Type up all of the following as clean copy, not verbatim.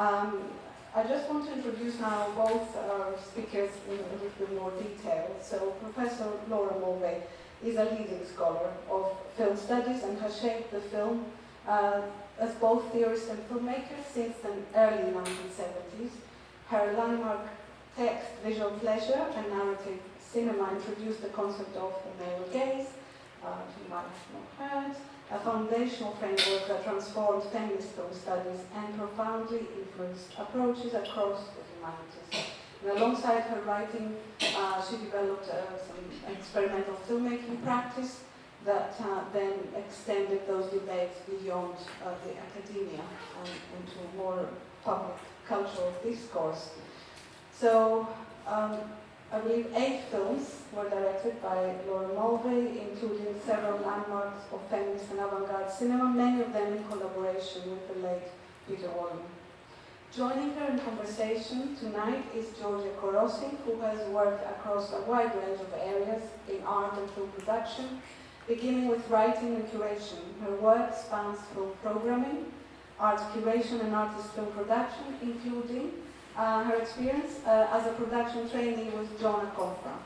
I just want to introduce now both speakers in a little bit more detail. So Professor Laura Mulvey is a leading scholar of film studies and has shaped the film as both theorist and filmmaker since the early 1970s. Her landmark text, Visual Pleasure, and narrative cinema introduced the concept of the male gaze, you might have not heard, a foundational framework that transformed feminist film studies and profoundly influenced approaches across the humanities. And alongside her writing, she developed some experimental filmmaking practice that then extended those debates beyond the academia and into more public cultural discourse. So, I believe 8 films were directed by Laura Mulvey, including several landmarks of feminist and avant-garde cinema, many of them in collaboration with the late Peter Wallen. Joining her in conversation tonight is Georgia Korosi, who has worked across a wide range of areas in art and film production, beginning with writing and curation. Her work spans film programming, art curation and artist film production, including her experience as a production trainee with John Confra.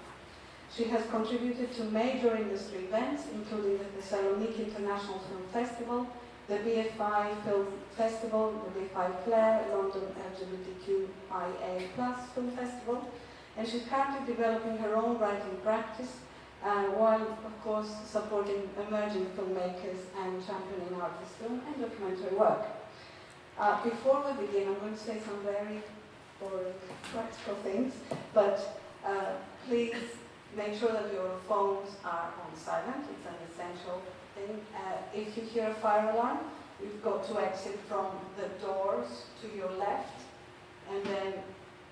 She has contributed to major industry events, including the Hellenic International Film Festival, the BFI Film Festival, the BFI Flair, London LGBTQIA+ Film Festival, and she's currently developing her own writing practice, while, of course, supporting emerging filmmakers and championing artist film and documentary work. Before we begin, I'm going to say some very boring practical things, but please make sure that your phones are on silent. It's an essential thing. If you hear a fire alarm, you've got to exit from the doors to your left and then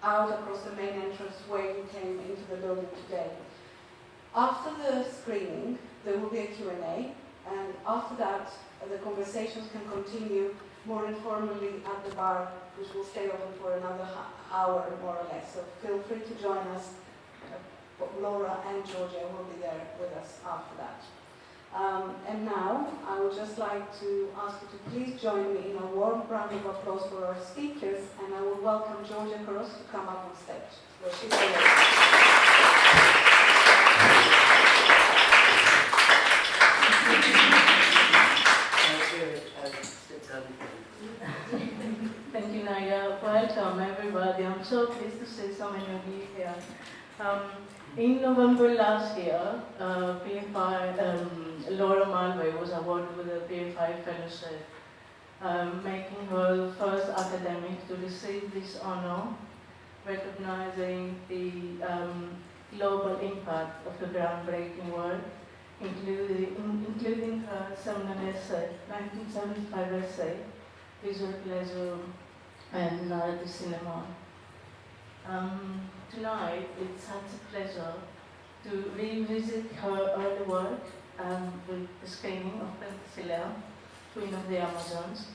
out across the main entrance where you came into the building today. After the screening, there will be a Q&A, and after that, the conversations can continue more informally at the bar, which will stay open for another hour, more or less. So feel free to join us. Laura and Georgia will be there with us after that. And now, I would just like to ask you to please join me in a warm round of applause for our speakers, and I will welcome Georgia Koros to come up on stage, where she's Thank you, Nadia. Welcome, everybody. I'm so pleased to see so many of you here. In November last year, Laura Mulvey was awarded with a BFI fellowship, making her the first academic to receive this honor, recognizing the global impact of the groundbreaking work, including her seminal essay, 1975 essay, Visual Pleasure and Narrative Cinema. Tonight, it's such a pleasure to revisit her early work with the screening of Penthesilea, Queen of the Amazons,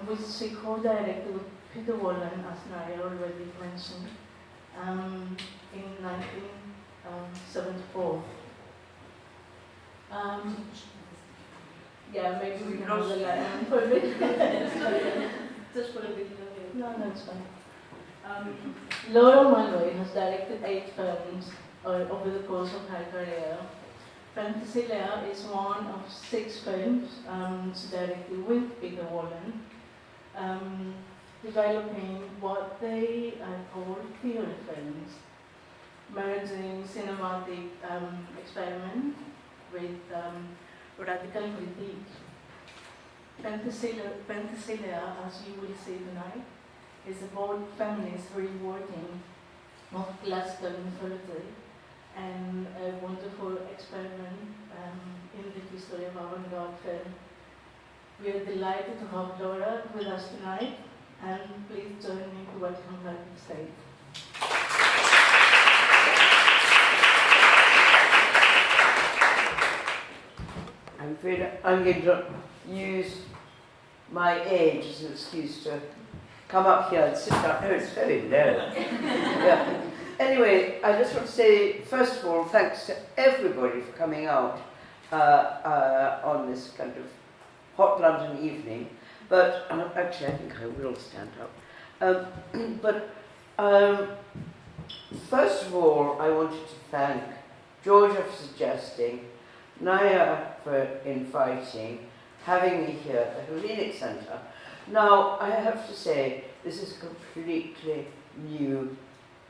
which she co-directed with Peter Wallen, as Nadia already mentioned, in 1974. Yeah, maybe we can hold the line for a bit. Just for a bit. No, it's fine. Laura Mulvey has directed 8 films over the course of her career. Penthesilea is one of 6 films she directed with Peter Wallen, developing what they call theory films, merging cinematic experiment with radical critique. Penthesilea, as you will see tonight, is a bold feminist rewording of classical mythology and a wonderful experiment in the history of avant-garde film. We are delighted to have Laura with us tonight, and please join me to welcome her to the stage. I'm afraid I'm going to use my age as an excuse to come up here and sit down. Oh, it's very low. Yeah. Anyway, I just want to say, first of all, thanks to everybody for coming out on this kind of hot London evening. But actually, I think I will stand up. First of all, I wanted to thank Georgia for suggesting, Naya for inviting, having me here at the Hellenic Centre. Now, I have to say, this is a completely new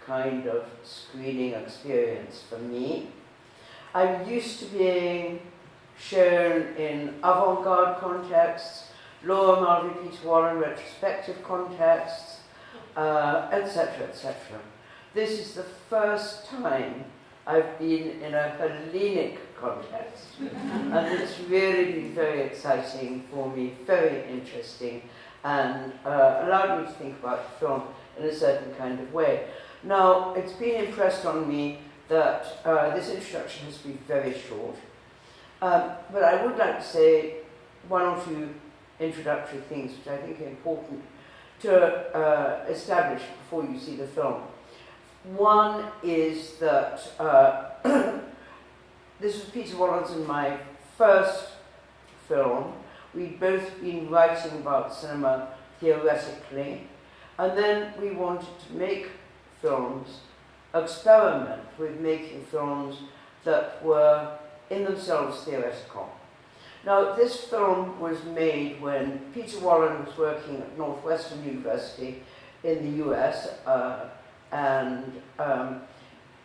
kind of screening experience for me. I'm used to being shown in avant-garde contexts, Laura Mulvey, Peter Warren retrospective contexts, etc., etc. This is the first time I've been in a Hellenic context, and it's really been very exciting for me, very interesting, and allowed me to think about the film in a certain kind of way. Now, it's been impressed on me that this introduction has been very short, but I would like to say one or two introductory things which I think are important to establish before you see the film. One is that this was Peter Wallen's and my first film. We'd both been writing about cinema theoretically, and then we wanted to make films, experiment with making films that were in themselves theoretical. Now, this film was made when Peter Wallen was working at Northwestern University in the US, and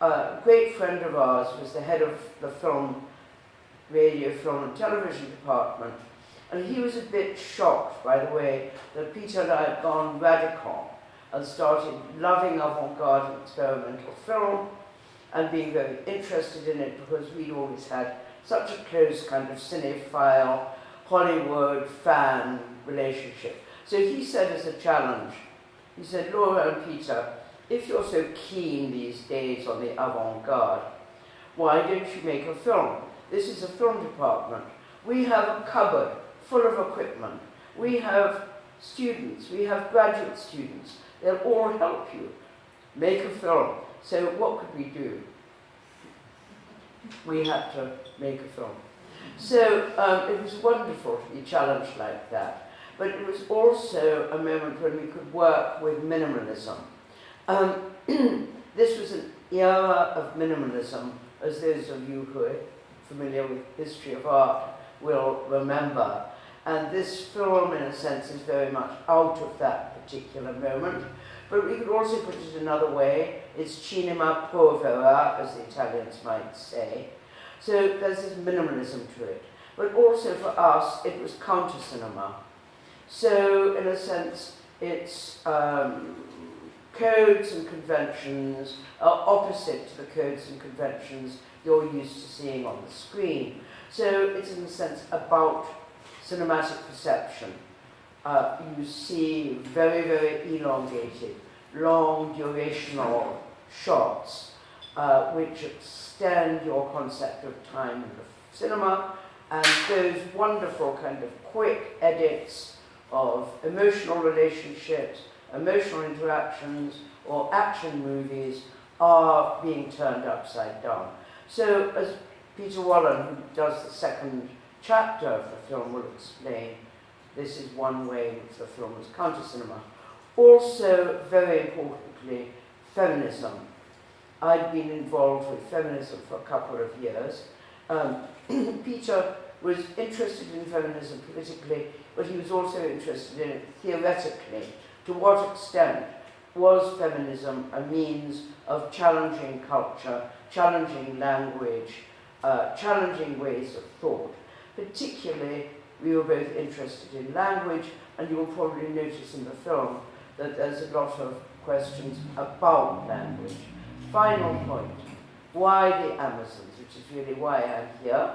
a great friend of ours was the head of the radio, film and television department, and he was a bit shocked by the way that Peter and I had gone radical and started loving avant-garde and experimental film and being very interested in it because we'd always had such a close kind of cinephile, Hollywood fan relationship. So he said as a challenge, he said, Laura and Peter, if you're so keen these days on the avant-garde, why don't you make a film? This is a film department. We have a cupboard full of equipment. We have students, we have graduate students. They'll all help you make a film. So what could we do? We had to make a film. So it was wonderful to be challenged like that. But it was also a moment when we could work with minimalism. This was an era of minimalism, as those of you who are familiar with history of art will remember. And this film, in a sense, is very much out of that particular moment. But we could also put it another way. It's cinema povera, as the Italians might say. So there's this minimalism to it. But also for us, it was counter-cinema. So in a sense, it's codes and conventions are opposite to the codes and conventions you're used to seeing on the screen. So it's in a sense about cinematic perception. You see very, very elongated, long durational shots which extend your concept of time in the cinema, and those wonderful kind of quick edits of emotional relationships, emotional interactions, or action movies are being turned upside down. So as Peter Wallen, who does the second chapter of the film, will explain, this is one way in which the film is counter-cinema. Also, very importantly, feminism. I'd been involved with feminism for a couple of years. Peter was interested in feminism politically, but he was also interested in it theoretically. To what extent was feminism a means of challenging culture, challenging language, challenging ways of thought? Particularly, we were both interested in language, and you will probably notice in the film that there's a lot of questions about language. Final point, why the Amazons, which is really why I'm here,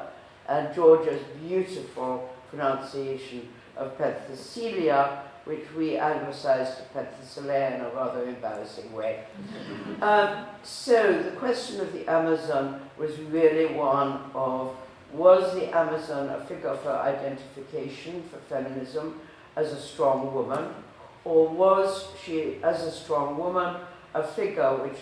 and Georgia's beautiful pronunciation of Penthesilea, which we anglicized to Penthesilea in a rather embarrassing way. So the question of the Amazon was really one of, was the Amazon a figure for identification for feminism as a strong woman, or was she, as a strong woman, a figure which,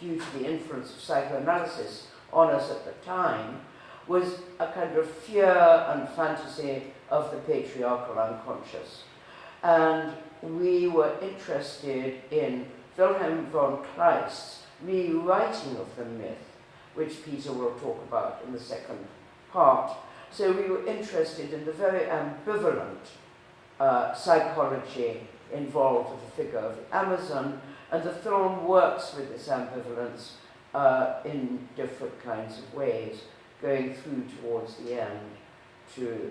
due to the influence of psychoanalysis on us at the time, was a kind of fear and fantasy of the patriarchal unconscious. And we were interested in Wilhelm von Kleist's rewriting of the myth, which Peter will talk about in the second part. So we were interested in the very ambivalent psychology involved with the figure of the Amazon, and the film works with this ambivalence in different kinds of ways, going through towards the end to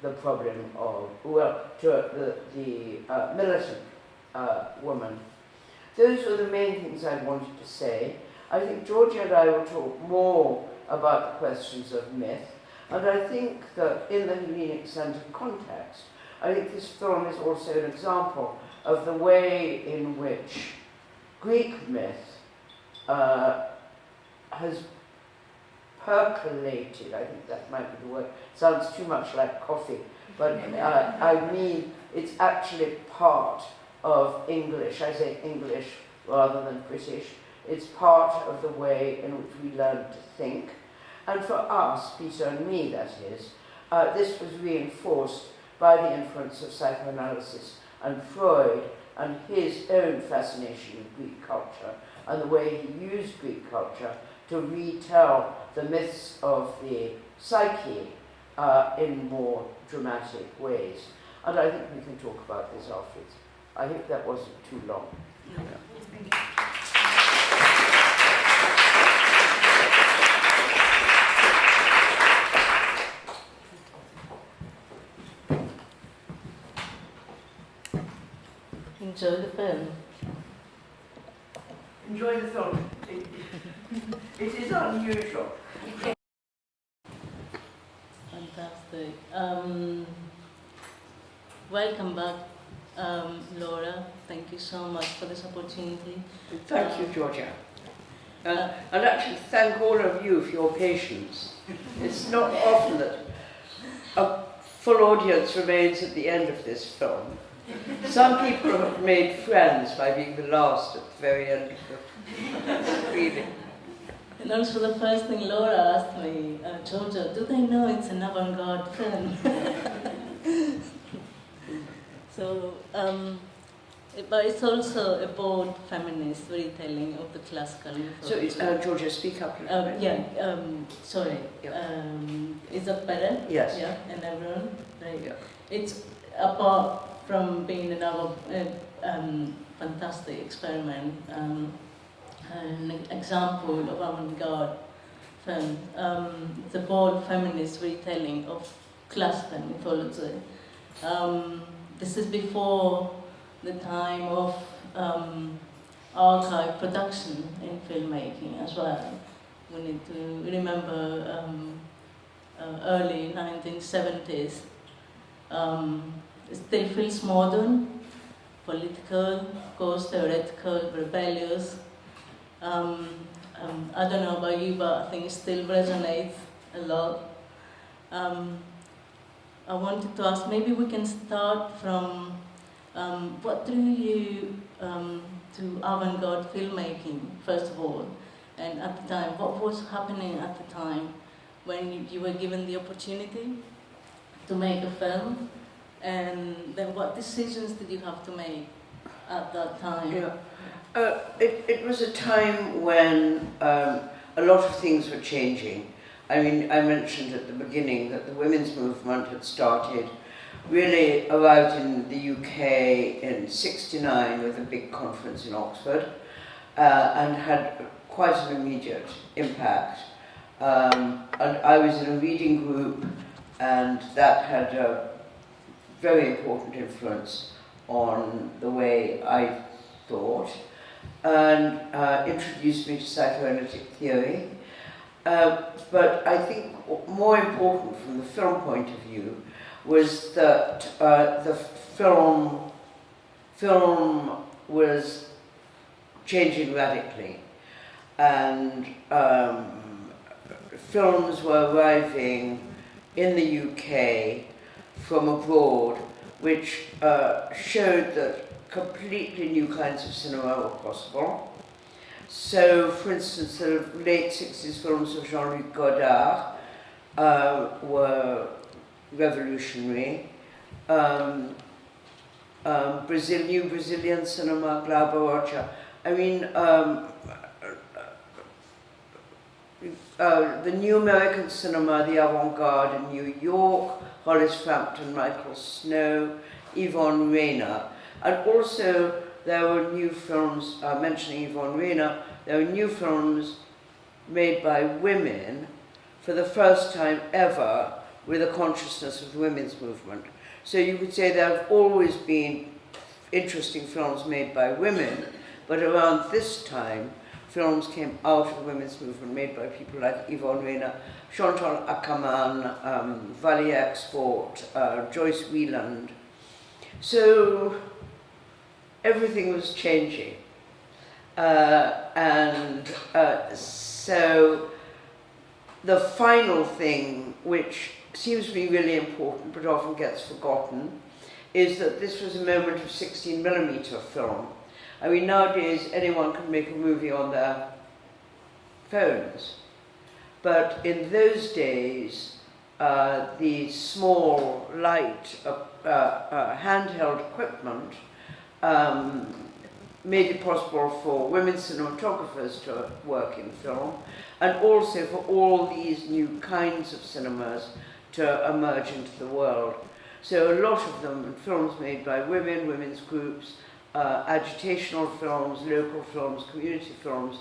the problem of, to the militant woman. Those were the main things I wanted to say. I think Georgia and I will talk more about the questions of myth, and I think that in the Hellenic-centered context, I think this film is also an example of the way in which Greek myth has percolated. I think that might be the word. Sounds too much like coffee, but I mean it's actually part of English. I say English rather than British. It's part of the way in which we learn to think. And for us, Peter and me that is, this was reinforced by the influence of psychoanalysis and Freud and his own fascination with Greek culture and the way he used Greek culture to retell the myths of the psyche in more dramatic ways. And I think we can talk about this afterwards. I hope that wasn't too long. No. Yeah. Enjoy the film. Enjoy the film. It is unusual. Fantastic. Welcome back, Laura. Thank you so much for this opportunity. Thank you, Georgia. And actually thank all of you for your patience. It's not often that a full audience remains at the end of this film. Some people have made friends by being the last at the very end of the screening. And also the first thing Laura asked me, Georgia, do they know it's an avant-garde film? So, but it's also a bold feminist retelling of the classical mythology. So, Georgia, speak up. Sorry. Yeah. Is that better? Yes. Yeah, and everyone? Right. Yeah. It's apart from being another fantastic experiment, an example of avant-garde film. It's a bold feminist retelling of classical mythology. This is before the time of archive production in filmmaking as well. We need to remember early 1970s. It still feels modern, political, of course, theoretical, rebellious. I don't know about you, but I think it still resonates a lot. I wanted to ask, maybe we can start from what drew you to avant-garde filmmaking, first of all, and at the time, what was happening at the time when you were given the opportunity to make a film, and then what decisions did you have to make at that time? Yeah. It was a time when a lot of things were changing. I mean, I mentioned at the beginning that the women's movement had started really arrived in the UK in '69 with a big conference in Oxford and had quite an immediate impact. And I was in a reading group, and that had a very important influence on the way I thought, and introduced me to psychoanalytic theory. But I think more important from the film point of view was that the film was changing radically, and films were arriving in the UK from abroad, which showed that completely new kinds of cinema were possible. So, for instance, the late 60s films of Jean-Luc Godard were revolutionary. New Brazilian cinema, Glauber Rocha. I mean, the new American cinema, the avant-garde in New York, Hollis Frampton, Michael Snow, Yvonne Rainer. And also there were new films, mentioning Yvonne Rainer, there were new films made by women for the first time ever with a consciousness of the women's movement. So you could say there have always been interesting films made by women, but around this time, films came out of the women's movement made by people like Yvonne Rainer, Chantal Ackerman, Valley Export, Joyce Wieland. So everything was changing. So the final thing, which seems to be really important but often gets forgotten, is that this was a moment of 16mm film. I mean, nowadays anyone can make a movie on their phones, but in those days, the small, light, handheld equipment made it possible for women cinematographers to work in film, and also for all these new kinds of cinemas to emerge into the world. So a lot of them, films made by women, women's groups, agitational films, local films, community films,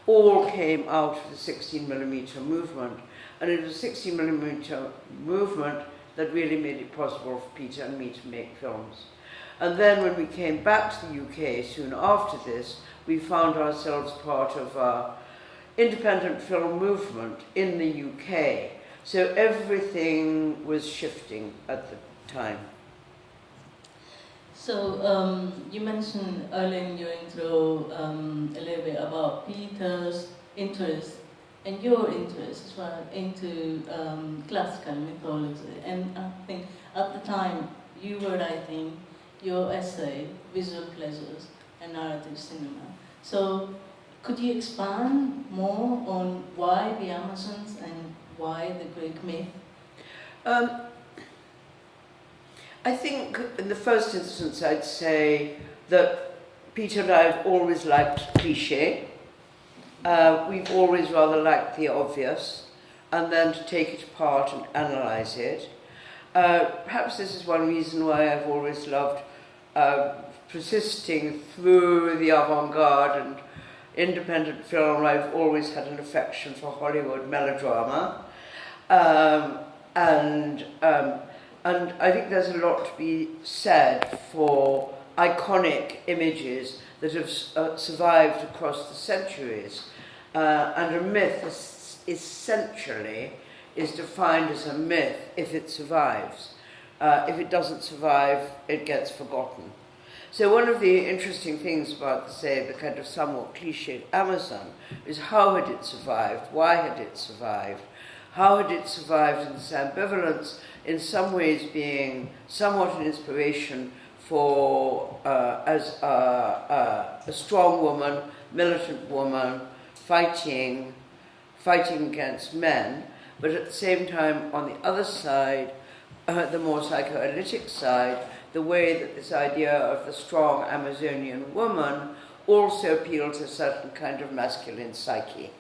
all came out of the 16mm movement. And it was the 16mm movement that really made it possible for Peter and me to make films. And then when we came back to the UK soon after this, we found ourselves part of an independent film movement in the UK. So everything was shifting at the time. So you mentioned earlier in your intro a little bit about Peter's interest and your interest as well into classical mythology. And I think at the time you were writing your essay, Visual Pleasures and Narrative Cinema. So could you expand more on why the Amazons and why the Greek myth? I think in the first instance I'd say that Peter and I have always liked cliché. We've always rather liked the obvious, and then to take it apart and analyse it. Perhaps this is one reason why I've always loved persisting through the avant-garde and independent film. I've always had an affection for Hollywood melodrama. And I think there's a lot to be said for iconic images that have survived across the centuries. And a myth essentially is defined as a myth if it survives. If it doesn't survive, it gets forgotten. So one of the interesting things about, say, the kind of somewhat cliched Amazon is how had it survived? Why had it survived? How had it survived in this ambivalence, in some ways being somewhat an inspiration for, as a strong woman, militant woman, fighting against men, but at the same time, on the other side, the more psychoanalytic side, the way that this idea of the strong Amazonian woman also appealed to a certain kind of masculine psyche,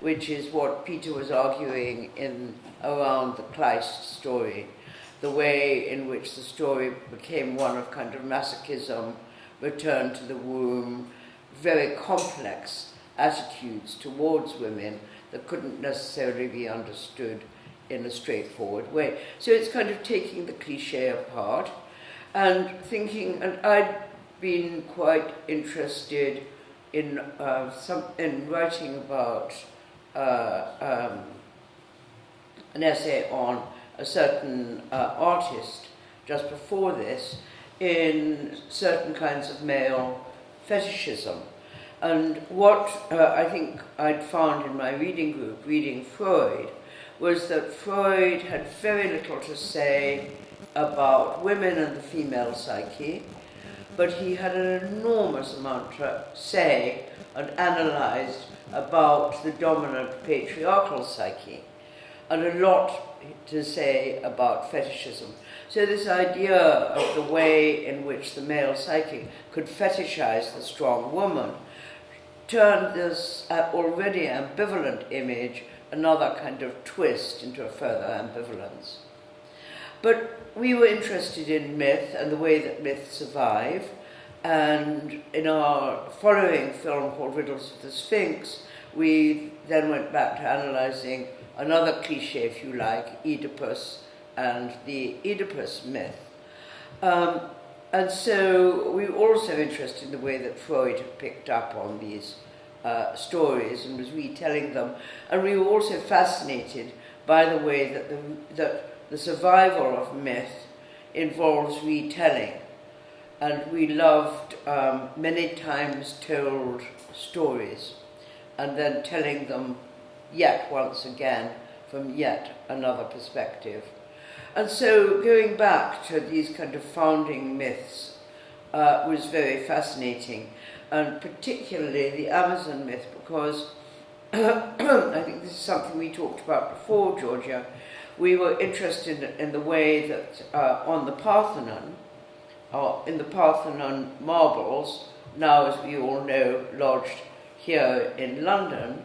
which is what Peter was arguing in around the Kleist story, the way in which the story became one of kind of masochism, return to the womb, very complex attitudes towards women that couldn't necessarily be understood in a straightforward way. So it's kind of taking the cliche apart and thinking, and I'd been quite interested in writing about an essay on a certain artist just before this in certain kinds of male fetishism. And what I think I'd found in my reading group, reading Freud, was that Freud had very little to say about women and the female psyche, but he had an enormous amount to say and analysed about the dominant patriarchal psyche. And a lot to say about fetishism. So this idea of the way in which the male psyche could fetishize the strong woman turned this already ambivalent image another kind of twist into a further ambivalence. But we were interested in myth and the way that myths survive, and in our following film called Riddles of the Sphinx, we then went back to analysing another cliche, if you like, Oedipus and the Oedipus myth. And so we were also interested in the way that Freud had picked up on these stories and was retelling them. And we were also fascinated by the way that the survival of myth involves retelling. And we loved many times told stories and then telling them yet once again from yet another perspective. And so going back to these kind of founding myths was very fascinating, and particularly the Amazon myth, because I think this is something we talked about before, Georgia. We were interested in the way that on the Parthenon, in the Parthenon marbles, now as we all know lodged here in London,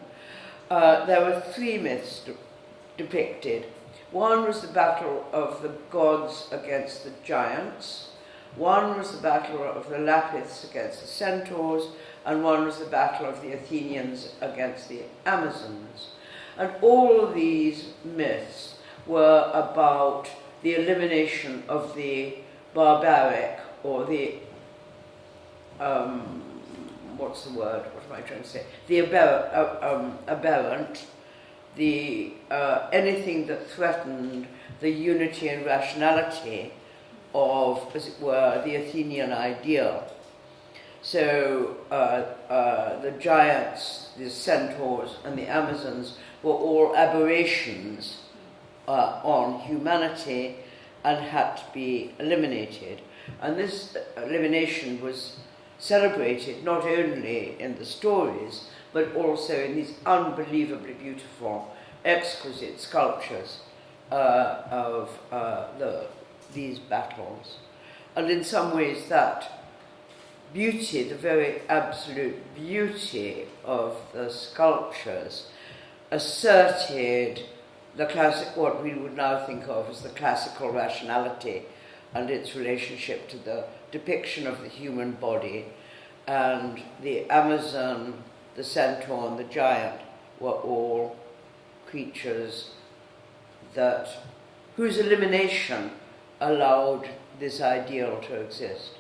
there were three myths depicted. One was the battle of the gods against the giants, one was the battle of the Lapiths against the centaurs, and one was the battle of the Athenians against the Amazons. And all of these myths were about the elimination of the barbaric, or the, what's the word, what am I trying to say? The aberrant, the anything that threatened the unity and rationality of, as it were, the Athenian ideal. So the giants, the centaurs, and the Amazons were all aberrations on humanity and had to be eliminated. And this elimination was celebrated not only in the stories, but also in these unbelievably beautiful, exquisite sculptures of these battles. And in some ways that beauty, the very absolute beauty of the sculptures, asserted the classic, what we would now think of as the classical rationality and its relationship to the depiction of the human body. And the Amazon, the centaur, and the giant were all creatures whose elimination allowed this ideal to exist.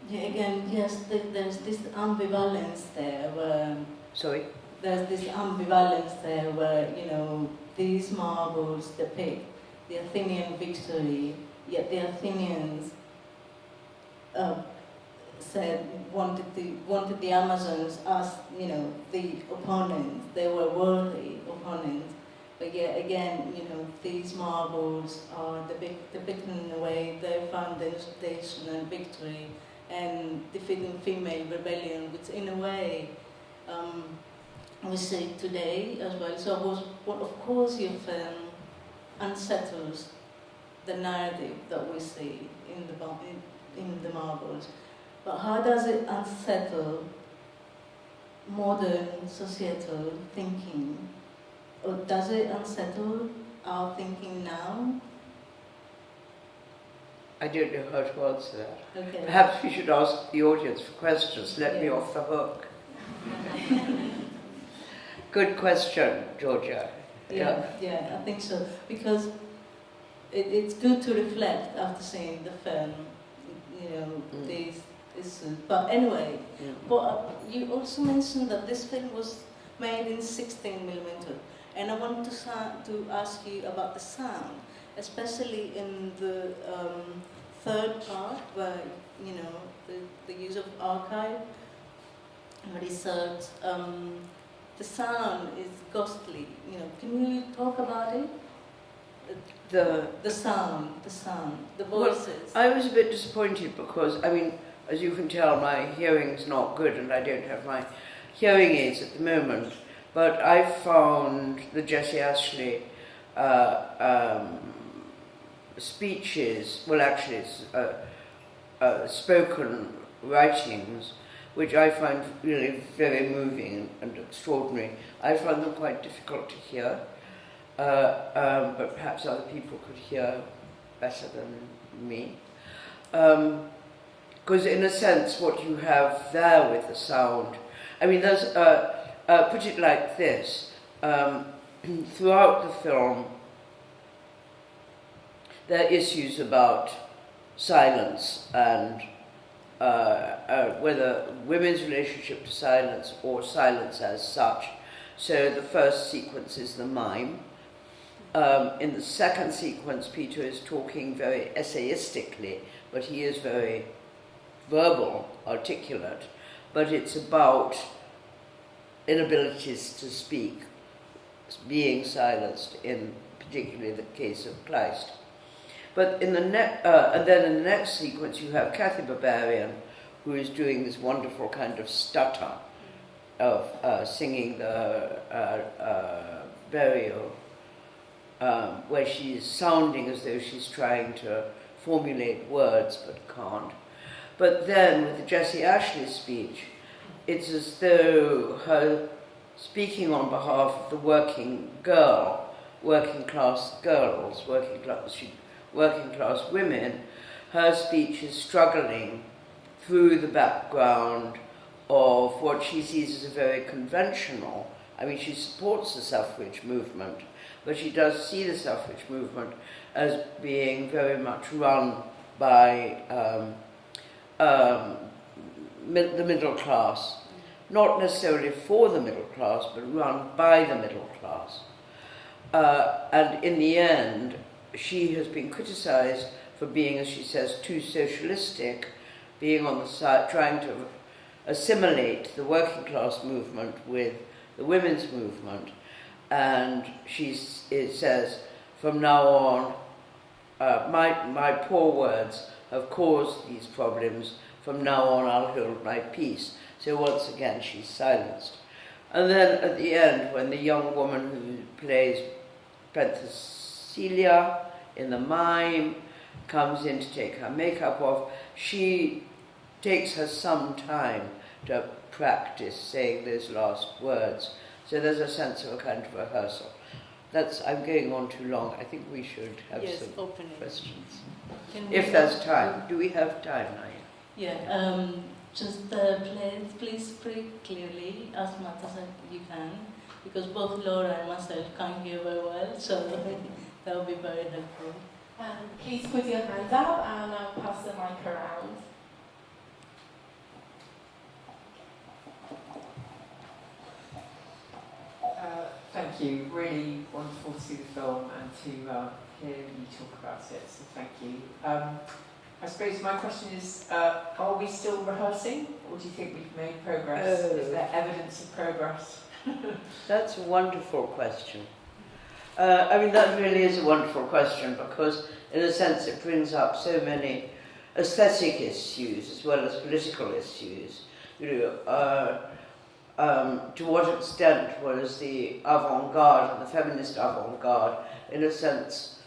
Yeah, again, yes, there's this ambivalence there where... Sorry? There's this ambivalence there where, these marbles depict the Athenian victory, yet the Athenians wanted the Amazons as, the opponents. They were worthy opponents. But yet again, these marbles are depicting in a way their foundation and victory and defeating female rebellion, which in a way we see today as well. So of course your film unsettles the narrative that we see in the marbles. But how does it unsettle modern societal thinking? Or does it unsettle our thinking now? I don't know how to answer that. Okay. Perhaps we should ask the audience for questions. Let me off the hook. Good question, Georgia. Yeah, I think so. Because it's good to reflect after seeing the film, these issues. But anyway, you also mentioned that this film was made in 16mm. And I want to ask you about the sound, especially in the third part, where the use of archive research. The sound is ghostly. Can you talk about it? The sound, the voices. Well, I was a bit disappointed because, as you can tell, my hearing's not good, and I don't have my hearing aids at the moment. but I found the Jessie Ashley speeches, well actually it's spoken writings, which I find really very moving and extraordinary. I found them quite difficult to hear, but perhaps other people could hear better than me. Because in a sense what you have there with the sound, I mean there's, put it like this, throughout the film there are issues about silence and whether women's relationship to silence or silence as such. So the first sequence is the mime. In the second sequence, Peter is talking very essayistically, but he is very verbal, articulate, but it's about inabilities to speak, being silenced, in particularly the case of Kleist. But in the and then in the next sequence you have Kathy Barbarian, who is doing this wonderful kind of stutter of singing the burial, where she's sounding as though she's trying to formulate words but can't. But then with the Jessie Ashley speech, it's as though her speaking on behalf of the working class girls, working class women, her speech is struggling through the background of what she sees as a very conventional, I mean she supports the suffrage movement, but she does see the suffrage movement as being very much run by the middle class, not necessarily for the middle class, but run by the middle class. And in the end, she has been criticised for being, as she says, too socialistic, being on the side, trying to assimilate the working class movement with the women's movement. And it says, from now on, my poor words have caused these problems. From now on, I'll hold my peace. So once again, she's silenced. And then at the end, when the young woman who plays Penthesilea in the mime comes in to take her makeup off, she takes her some time to practice saying those last words. So there's a sense of a kind of rehearsal. I'm going on too long. I think we should have some questions. If there's time. Do we have time, Naya? Yeah, just please speak clearly as much as you can, because both Laura and myself can't hear very well, so that would be very helpful. Please put your hands up and I'll pass the mic around. Thank you. Really wonderful to see the film and to hear you talk about it, so thank you. I suppose my question is, are we still rehearsing, or do you think we've made progress? Is there evidence of progress? That's a wonderful question. I mean, that really is a wonderful question, because in a sense it brings up so many aesthetic issues as well as political issues. You know, to what extent was the avant-garde and the feminist avant-garde, in a sense,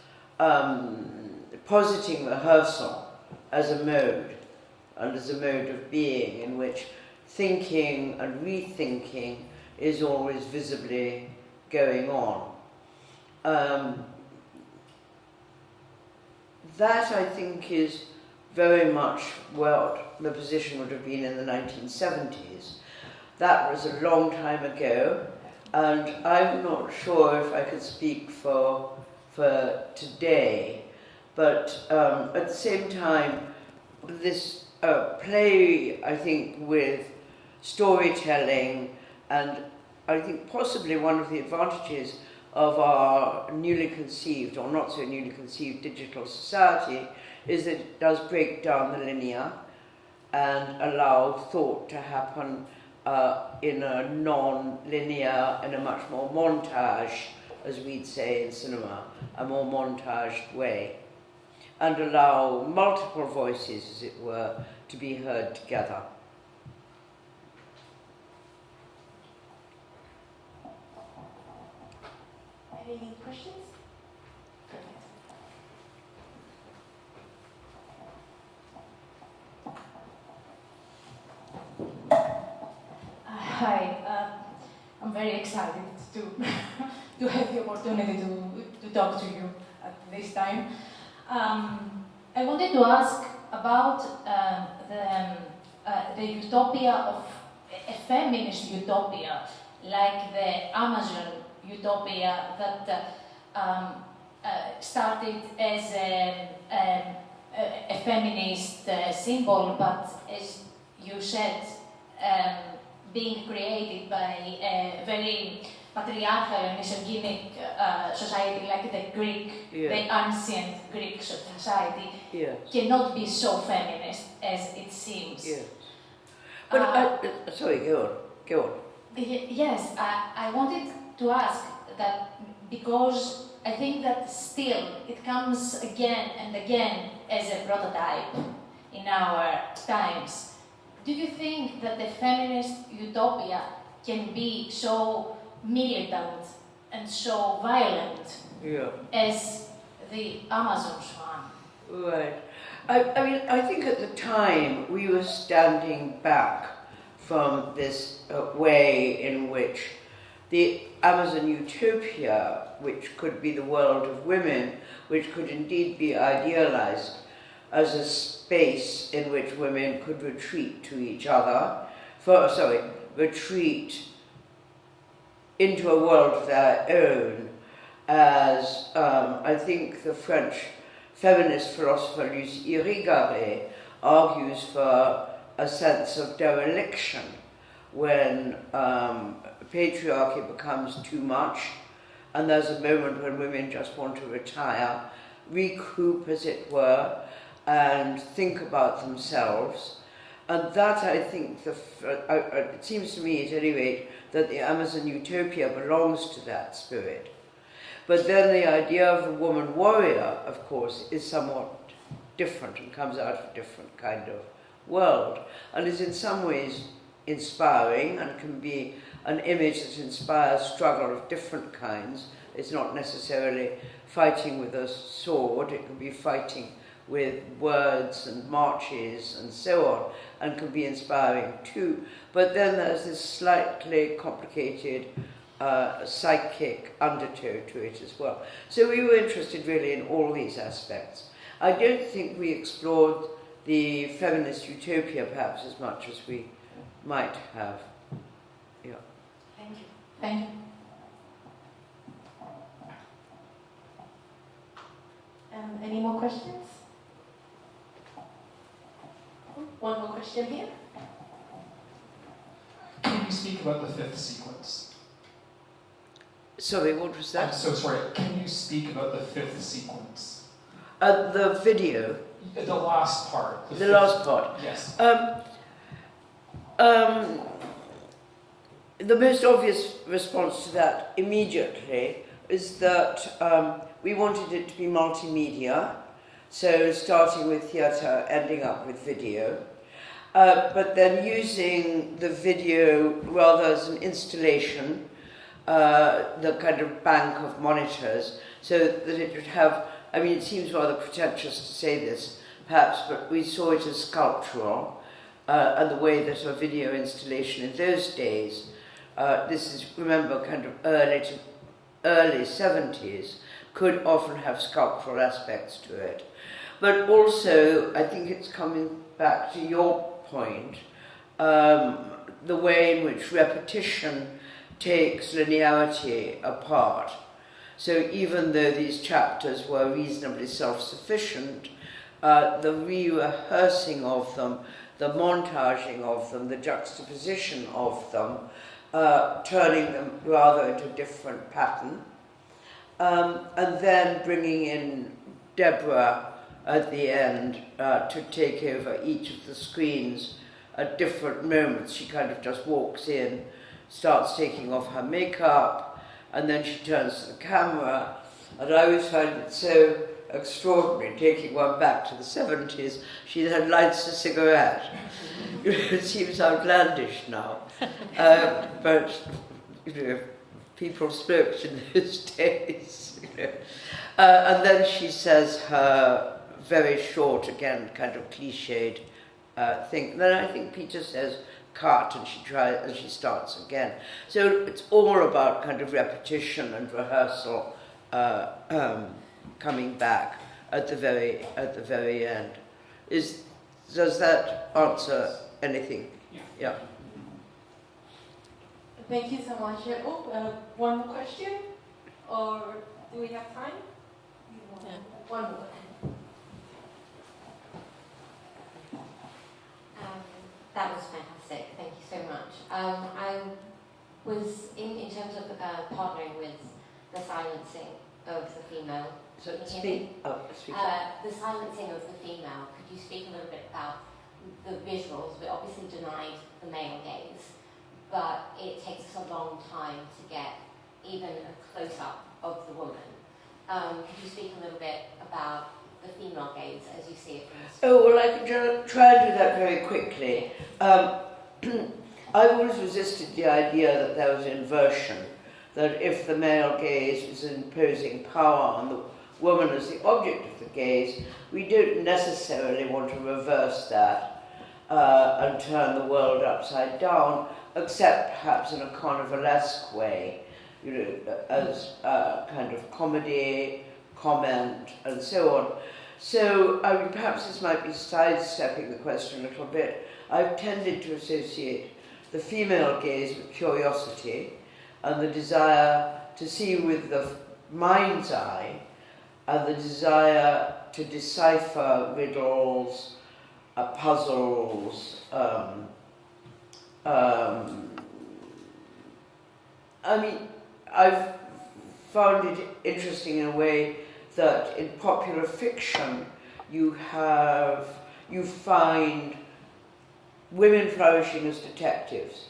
positing rehearsal as a mode, and as a mode of being in which thinking and rethinking is always visibly going on. That, I think, is very much what the position would have been in the 1970s. That was a long time ago, and I'm not sure if I could speak for today, but at the same time, this play, I think, with storytelling, and I think possibly one of the advantages of our newly conceived, or not so newly conceived, digital society is that it does break down the linear and allow thought to happen in a non-linear, in a much more montage, as we'd say in cinema, a more montaged way, and allow multiple voices, as it were, to be heard together. Any questions? Perfect. Hi, I'm very excited to to have the opportunity to talk to you at this time. I wanted to ask about the utopia of a feminist utopia, like the Amazon utopia that started as a feminist symbol, but as you said, being created by a very patriarchal and misogynic society like the Greek, the ancient Greek society, cannot be so feminist as it seems. Yeah. But sorry, go on. Yes, I wanted to ask that because I think that still it comes again and again as a prototype in our times. Do you think that the feminist utopia can be so militant and so violent as the Amazon's one? Right. I mean, I think at the time we were standing back from this way in which the Amazon utopia, which could be the world of women, which could indeed be idealized as a space in which women could retreat to each other, retreat into a world of their own, as I think the French feminist philosopher Lucie Irigaray argues for a sense of dereliction when patriarchy becomes too much, and there's a moment when women just want to retire, recoup as it were, and think about themselves. And that, I think, it seems to me at any rate, that the Amazon utopia belongs to that spirit. But then the idea of a woman warrior, of course, is somewhat different and comes out of a different kind of world, and is in some ways inspiring and can be an image that inspires struggle of different kinds. It's not necessarily fighting with a sword, it can be fighting with words and marches and so on, and can be inspiring too. But then there's this slightly complicated psychic undertow to it as well. So we were interested really in all these aspects. I don't think we explored the feminist utopia perhaps as much as we might have. Yeah. Thank you. Thank you. Any more questions? One more question here. Can you speak about the fifth sequence? Sorry, what was that? I'm so sorry. Can you speak about the fifth sequence? The video. The last part. The last part. Yes. The most obvious response to that immediately is that we wanted it to be multimedia, so starting with theatre, ending up with video, but then using the video rather as an installation, the kind of bank of monitors, so that it would have, I mean, it seems rather pretentious to say this, perhaps, but we saw it as sculptural, and the way that a video installation in those days, this is, remember, kind of early 70s, could often have sculptural aspects to it. But also, I think it's coming back to your point, the way in which repetition takes linearity apart. So even though these chapters were reasonably self-sufficient, the re-rehearsing of them, the montaging of them, the juxtaposition of them, turning them rather into a different pattern, and then bringing in Deborah at the end to take over each of the screens at different moments. She kind of just walks in, starts taking off her makeup, and then she turns to the camera, and I always find it so extraordinary, taking one back to the 70s, she then lights a cigarette. It seems outlandish now, but you know, people spoke in those days. You know. And then she says her very short, again, kind of cliched thing. Then I think Peter says cut, and she starts again. So it's all about kind of repetition and rehearsal, coming back at the very end. Does that answer anything? Yeah. Thank you so much. One more question, or do we have time? One more. That was fantastic. Thank you so much. I was in terms of partnering with the silencing of the female. So speak. Speak. The silencing of the female. Could you speak a little bit about the visuals? We obviously denied the male gaze, but it takes us a long time to get even a close-up of the woman. Could you speak a little bit about the female gaze as you see it from the Oh, well, I can try and do that very quickly. I've always resisted the idea that there was inversion, that if the male gaze is imposing power on the woman as the object of the gaze, we don't necessarily want to reverse that and turn the world upside down, except perhaps in a carnivalesque way, you know, as kind of comedy, comment, and so on. So, I mean, perhaps this might be sidestepping the question a little bit. I've tended to associate the female gaze with curiosity and the desire to see with the mind's eye and the desire to decipher riddles, puzzles. I mean, I've found it interesting in a way that in popular fiction you find women flourishing as detectives,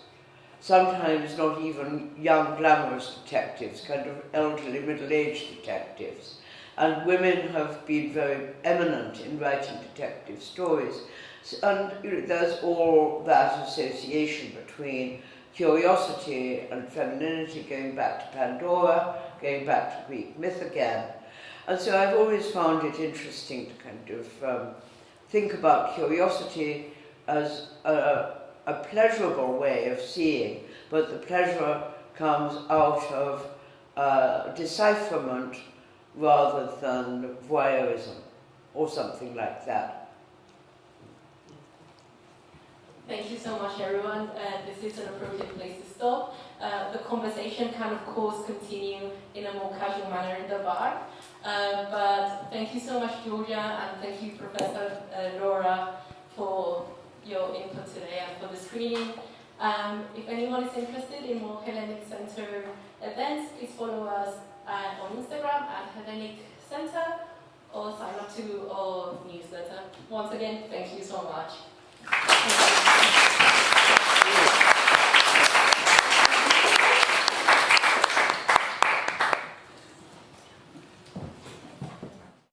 sometimes not even young glamorous detectives, kind of elderly middle-aged detectives, and women have been very eminent in writing detective stories. And you know, there's all that association between curiosity and femininity, going back to Pandora, going back to Greek myth again. And so I've always found it interesting to kind of think about curiosity as a pleasurable way of seeing, but the pleasure comes out of decipherment rather than voyeurism or something like that. Thank you so much, everyone. This is an appropriate place to stop. The conversation can, of course, continue in a more casual manner in the bar. But thank you so much, Julia, and thank you, Professor Laura, for your input today and for the screening. If anyone is interested in more Hellenic Center events, please follow us on Instagram at Hellenic Center or sign up to our newsletter. Once again, thank you so much. Thank you.